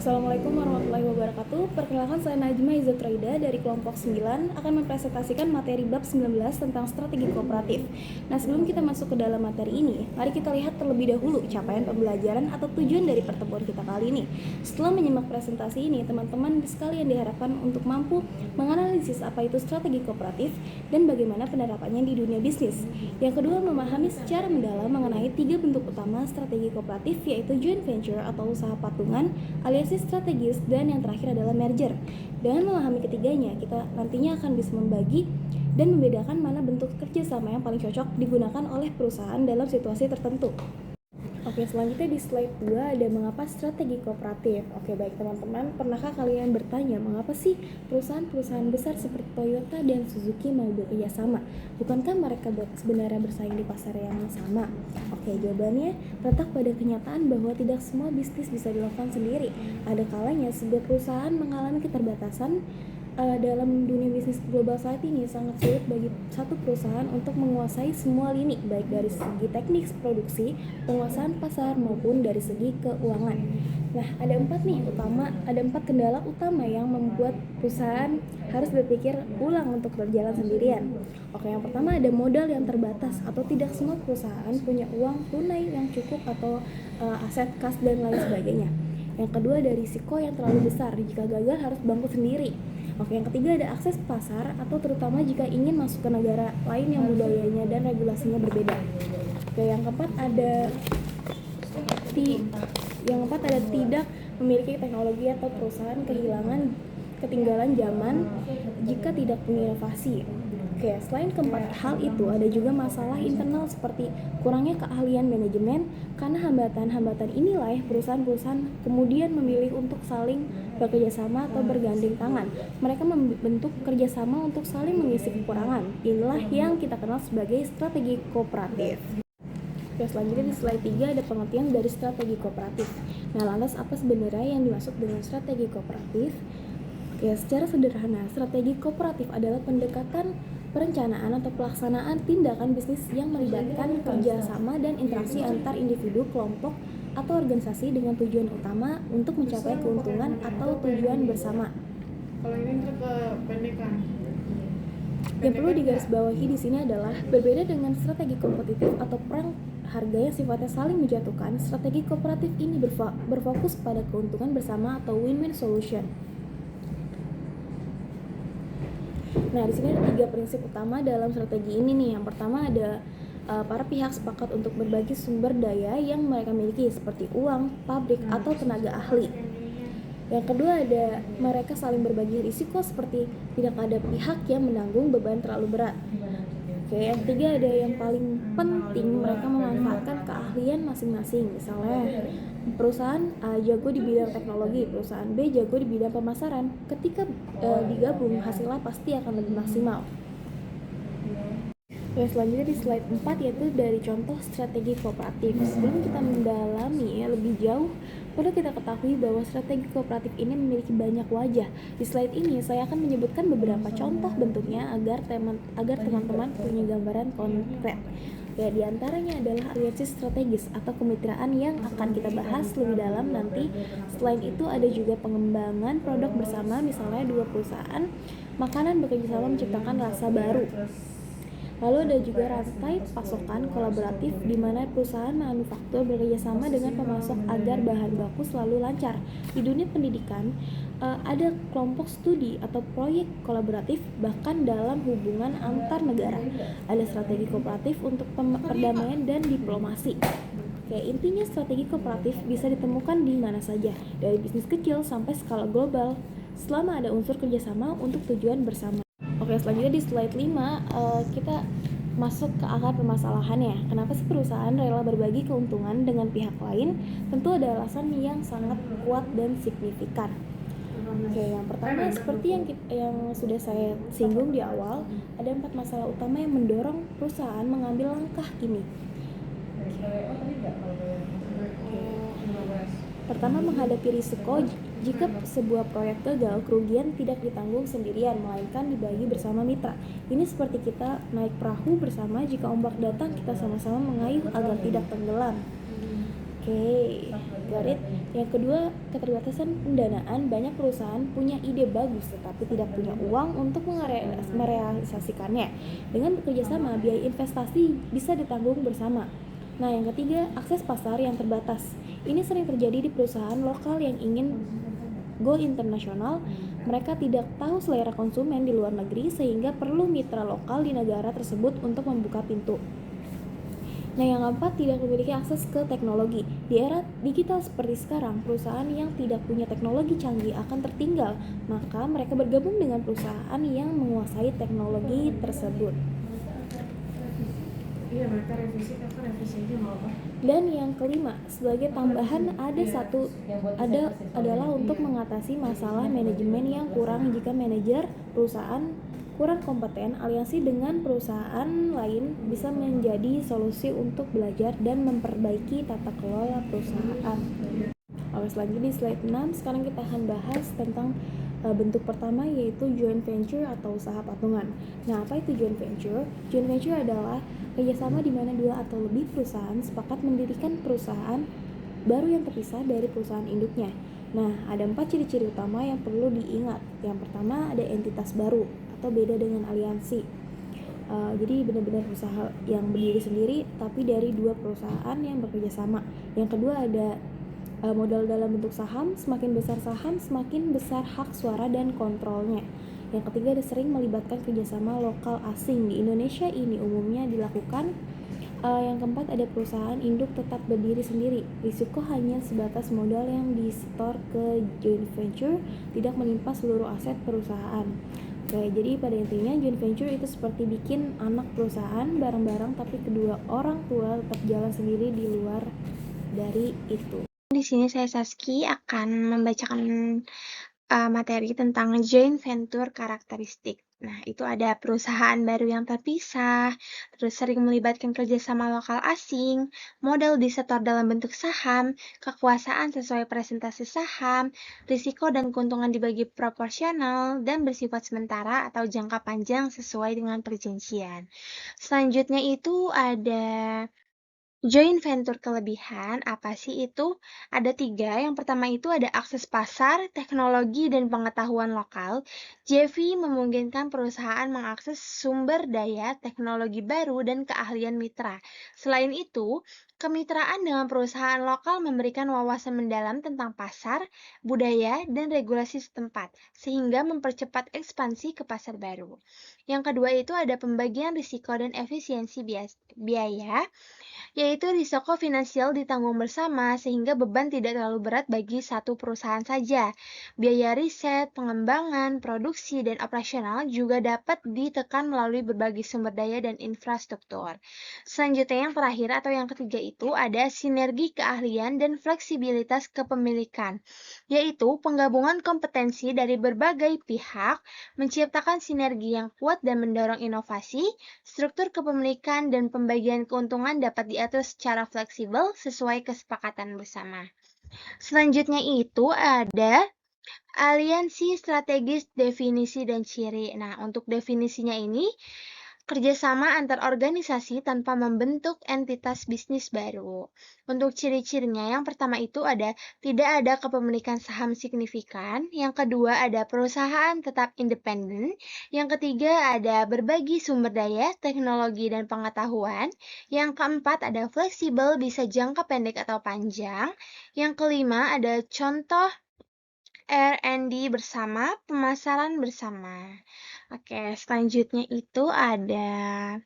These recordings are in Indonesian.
Assalamualaikum warahmatullahi wabarakatuh. Perkenalkan, saya Najma Izatraida dari kelompok 9 akan mempresentasikan materi bab 19 tentang strategi kooperatif. Nah, sebelum kita masuk ke dalam materi ini, mari kita lihat terlebih dahulu capaian pembelajaran atau tujuan dari pertemuan kita kali ini. Setelah menyimak presentasi ini, teman-teman sekalian diharapkan untuk mampu menganalisis apa itu strategi kooperatif dan bagaimana penerapannya di dunia bisnis. Yang kedua, memahami secara mendalam mengenai 3 bentuk utama strategi kooperatif, yaitu joint venture atau usaha patungan, aliansi strategis, dan yang terakhir adalah merger. Dengan memahami ketiganya, kita nantinya akan bisa membagi dan membedakan mana bentuk kerjasama yang paling cocok digunakan oleh perusahaan dalam situasi tertentu. Oke, selanjutnya di slide 2 ada mengapa strategi kooperatif. Oke, baik teman-teman, pernahkah kalian bertanya mengapa sih perusahaan-perusahaan besar seperti Toyota dan Suzuki mau bekerja sama? Bukankah mereka sebenarnya bersaing di pasar yang sama? Oke, jawabannya terletak pada kenyataan bahwa tidak semua bisnis bisa dilakukan sendiri. Ada kalanya sebuah perusahaan mengalami keterbatasan. Dalam dunia bisnis global saat ini sangat sulit bagi satu perusahaan untuk menguasai semua lini, baik dari segi teknik produksi, penguasaan pasar, maupun dari segi keuangan. Nah, ada empat kendala utama yang membuat perusahaan harus berpikir ulang untuk berjalan sendirian. Oke, yang pertama ada modal yang terbatas, atau tidak semua perusahaan punya uang tunai yang cukup atau aset kas dan lain sebagainya. Yang kedua ada risiko yang terlalu besar, jika gagal harus bangkrut sendiri. Oke, yang ketiga ada akses pasar, atau terutama jika ingin masuk ke negara lain yang budayanya dan regulasinya berbeda. Oke, yang keempat ada tidak memiliki teknologi, atau perusahaan ketinggalan zaman jika tidak punya inovasi. Oke, selain keempat hal itu, ada juga masalah internal seperti kurangnya keahlian manajemen. Karena hambatan-hambatan inilah perusahaan-perusahaan kemudian memilih untuk saling bekerja sama atau bergandeng tangan. Mereka membentuk kerjasama untuk saling mengisi kekurangan. Inilah yang kita kenal sebagai strategi kooperatif. Oke, selanjutnya di slide 3 ada pengertian dari strategi kooperatif. Nah, lantas apa sebenarnya yang dimaksud dengan strategi kooperatif? Oke, secara sederhana, strategi kooperatif adalah pendekatan perencanaan atau pelaksanaan tindakan bisnis yang melibatkan kerjasama dan interaksi antar individu, kelompok, atau organisasi dengan tujuan utama untuk mencapai keuntungan atau tujuan bersama. Kalau ini kependekan. Yang perlu digarisbawahi di sini adalah berbeda dengan strategi kompetitif atau perang harga yang sifatnya saling menjatuhkan. Strategi kooperatif ini berfokus pada keuntungan bersama atau win-win solution. Nah, di sini ada 3 prinsip utama dalam strategi ini nih. Yang pertama ada para pihak sepakat untuk berbagi sumber daya yang mereka miliki seperti uang, pabrik, atau tenaga ahli. Yang kedua ada mereka saling berbagi risiko seperti tidak ada pihak yang menanggung beban terlalu berat. Oke, yang ketiga ada yang paling penting, mereka memanfaatkan keahlian masing-masing. Misalnya perusahaan A jago di bidang teknologi, perusahaan B jago di bidang pemasaran. Ketika digabung, hasilnya pasti akan lebih maksimal. Oke, selanjutnya di slide 4 yaitu dari contoh strategi kooperatif. Sebelum kita mendalami lebih jauh, perlu kita ketahui bahwa strategi kooperatif ini memiliki banyak wajah. Di slide ini saya akan menyebutkan beberapa contoh bentuknya agar teman-teman punya gambaran konkret. Ya, di antaranya adalah aliansi strategis atau kemitraan yang akan kita bahas lebih dalam nanti. Selain itu ada juga pengembangan produk bersama, misalnya 2 perusahaan makanan bekerjasama menciptakan rasa baru. Lalu ada juga rantai pasokan kolaboratif di mana perusahaan manufaktur bekerjasama dengan pemasok agar bahan baku selalu lancar. Di dunia pendidikan ada kelompok studi atau proyek kolaboratif, bahkan dalam hubungan antar negara. Ada strategi kooperatif untuk perdamaian dan diplomasi. Oke, intinya strategi kooperatif bisa ditemukan di mana saja, dari bisnis kecil sampai skala global, selama ada unsur kerjasama untuk tujuan bersama. Oke, selanjutnya di slide 5 kita masuk ke akar permasalahannya. Kenapa sih perusahaan rela berbagi keuntungan dengan pihak lain? Tentu ada alasan yang sangat kuat dan signifikan. Oke, yang pertama seperti yang sudah saya singgung di awal, ada 4 masalah utama yang mendorong perusahaan mengambil langkah ini. Pertama, menghadapi risiko. Jika sebuah proyek gagal, kerugian tidak ditanggung sendirian, melainkan dibagi bersama mitra. Ini seperti kita naik perahu bersama, jika ombak datang kita sama-sama mengayuh agar tidak tenggelam. Oke. Garit. Yang kedua, keterbatasan pendanaan. Banyak perusahaan punya ide bagus tetapi tidak punya uang untuk merealisasikannya. Dengan bekerja sama, biaya investasi bisa ditanggung bersama. Nah, yang ketiga, akses pasar yang terbatas. Ini sering terjadi di perusahaan lokal yang ingin go internasional. Mereka tidak tahu selera konsumen di luar negeri sehingga perlu mitra lokal di negara tersebut untuk membuka pintu. Nah, yang keempat, tidak memiliki akses ke teknologi. Di era digital seperti sekarang, perusahaan yang tidak punya teknologi canggih akan tertinggal, maka mereka bergabung dengan perusahaan yang menguasai teknologi tersebut. Iya, mereka revisi, kakak revisinya mau apa? Dan yang kelima, sebagai tambahan adalah untuk mengatasi masalah manajemen yang kurang. Jika manajer perusahaan kurang kompeten, aliansi dengan perusahaan lain bisa menjadi solusi untuk belajar dan memperbaiki tata kelola perusahaan. Oke, selanjutnya di slide 6, sekarang kita akan bahas tentang bentuk pertama, yaitu joint venture atau usaha patungan. Nah, apa itu joint venture? Joint venture adalah kerjasama di mana dua atau lebih perusahaan sepakat mendirikan perusahaan baru yang terpisah dari perusahaan induknya. Nah, ada 4 ciri-ciri utama yang perlu diingat. Yang pertama, ada entitas baru atau beda dengan aliansi. Jadi benar-benar usaha yang berdiri sendiri tapi dari dua perusahaan yang bekerja sama. Yang kedua, ada modal dalam bentuk saham. Semakin besar saham, semakin besar hak suara dan kontrolnya. Yang ketiga, ada sering melibatkan kerjasama lokal asing. Di Indonesia ini umumnya dilakukan. Yang keempat, ada perusahaan induk tetap berdiri sendiri. Risiko hanya sebatas modal yang disetor ke joint venture, tidak menimpa seluruh aset perusahaan. Oke, jadi pada intinya joint venture itu seperti bikin anak perusahaan bareng-bareng, tapi kedua orang tua tetap jalan sendiri di luar dari itu. Di sini saya Saski akan membacakan materi tentang joint venture karakteristik. Nah, itu ada perusahaan baru yang terpisah, terus sering melibatkan kerjasama lokal asing, modal disetor dalam bentuk saham, kekuasaan sesuai presentasi saham, risiko dan keuntungan dibagi proporsional, dan bersifat sementara atau jangka panjang sesuai dengan perjanjian. Selanjutnya itu ada joint venture kelebihan, apa sih itu? Ada 3. Yang pertama itu ada akses pasar, teknologi, dan pengetahuan lokal. JV memungkinkan perusahaan mengakses sumber daya, teknologi baru, dan keahlian mitra. Selain itu, kemitraan dengan perusahaan lokal memberikan wawasan mendalam tentang pasar, budaya, dan regulasi setempat, sehingga mempercepat ekspansi ke pasar baru. Yang kedua itu ada pembagian risiko dan efisiensi biaya, yaitu risiko finansial ditanggung bersama sehingga beban tidak terlalu berat bagi satu perusahaan saja. Biaya riset, pengembangan, produksi, dan operasional juga dapat ditekan melalui berbagai sumber daya dan infrastruktur. Selanjutnya yang terakhir atau yang ketiga itu ada sinergi keahlian dan fleksibilitas kepemilikan, yaitu penggabungan kompetensi dari berbagai pihak, menciptakan sinergi yang kuat dan mendorong inovasi. Struktur kepemilikan dan pembagian keuntungan dapat diatur secara fleksibel sesuai kesepakatan bersama. Selanjutnya itu ada aliansi strategis, definisi, dan ciri. Nah, untuk definisinya ini, kerjasama antar organisasi tanpa membentuk entitas bisnis baru. Untuk ciri-cirinya, yang pertama itu ada tidak ada kepemilikan saham signifikan. Yang kedua ada perusahaan tetap independen. Yang ketiga ada berbagi sumber daya, teknologi, dan pengetahuan. Yang keempat ada fleksibel, bisa jangka pendek atau panjang. Yang kelima ada contoh R&D bersama, pemasaran bersama. Oke, selanjutnya itu ada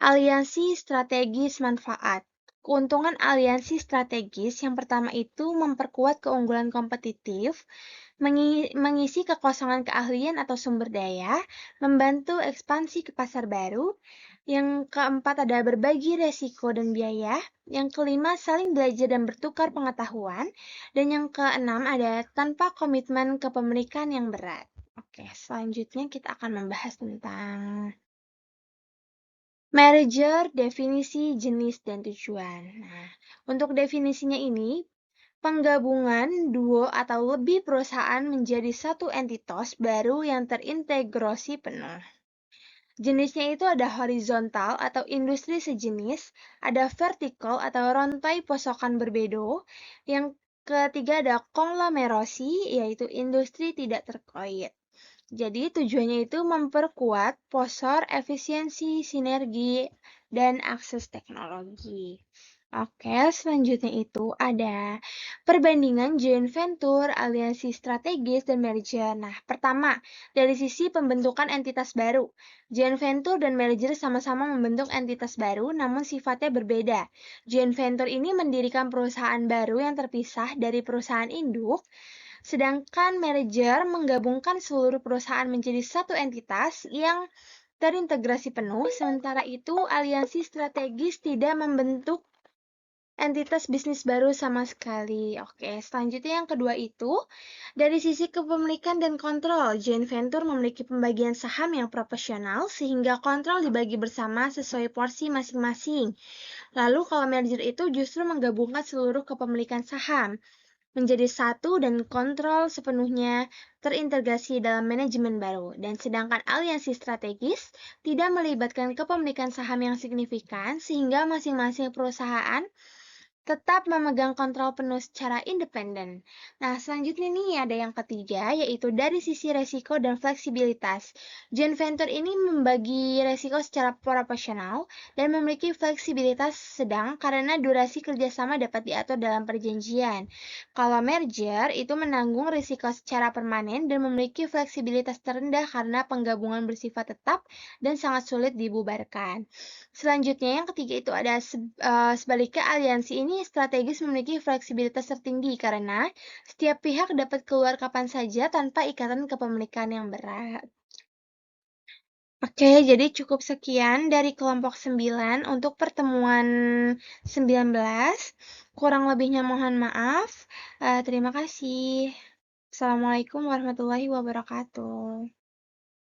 aliansi strategis manfaat. Keuntungan aliansi strategis yang pertama itu memperkuat keunggulan kompetitif, mengisi kekosongan keahlian atau sumber daya, membantu ekspansi ke pasar baru. Yang keempat ada berbagi resiko dan biaya. Yang kelima saling belajar dan bertukar pengetahuan. Dan yang keenam ada tanpa komitmen kepemilikan yang berat. Oke, selanjutnya kita akan membahas tentang merger, definisi, jenis, dan tujuan. Nah, untuk definisinya ini, penggabungan duo atau lebih perusahaan menjadi satu entitas baru yang terintegrasi penuh. Jenisnya itu ada horizontal atau industri sejenis, ada vertikal atau rantai posokan berbedo, yang ketiga ada konglomerasi, yaitu industri tidak terkait. Jadi tujuannya itu memperkuat posor, efisiensi, sinergi, dan akses teknologi. Oke, selanjutnya itu ada perbandingan joint venture, aliansi strategis, dan merger. Nah, pertama, dari sisi pembentukan entitas baru. Joint venture dan merger sama-sama membentuk entitas baru, namun sifatnya berbeda. Joint venture ini mendirikan perusahaan baru yang terpisah dari perusahaan induk, sedangkan merger menggabungkan seluruh perusahaan menjadi satu entitas yang terintegrasi penuh. Sementara itu, aliansi strategis tidak membentuk entitas bisnis baru sama sekali. Oke, selanjutnya yang kedua itu, dari sisi kepemilikan dan kontrol, joint venture memiliki pembagian saham yang proporsional sehingga kontrol dibagi bersama sesuai porsi masing-masing. Lalu kalau merger itu justru menggabungkan seluruh kepemilikan saham menjadi satu dan kontrol sepenuhnya terintegrasi dalam manajemen baru. Dan sedangkan aliansi strategis tidak melibatkan kepemilikan saham yang signifikan sehingga masing-masing perusahaan tetap memegang kontrol penuh secara independen. Nah, selanjutnya nih ada yang ketiga, yaitu dari sisi resiko dan fleksibilitas. Joint venture ini membagi resiko secara proporsional dan memiliki fleksibilitas sedang karena durasi kerjasama dapat diatur dalam perjanjian. Kalau merger, itu menanggung risiko secara permanen dan memiliki fleksibilitas terendah karena penggabungan bersifat tetap dan sangat sulit dibubarkan. Selanjutnya yang ketiga itu ada sebaliknya aliansi ini strategis memiliki fleksibilitas tertinggi karena setiap pihak dapat keluar kapan saja tanpa ikatan kepemilikan yang berat. Oke, jadi cukup sekian dari kelompok 9 untuk pertemuan 19. Kurang lebihnya mohon maaf. Terima kasih. Assalamualaikum warahmatullahi wabarakatuh.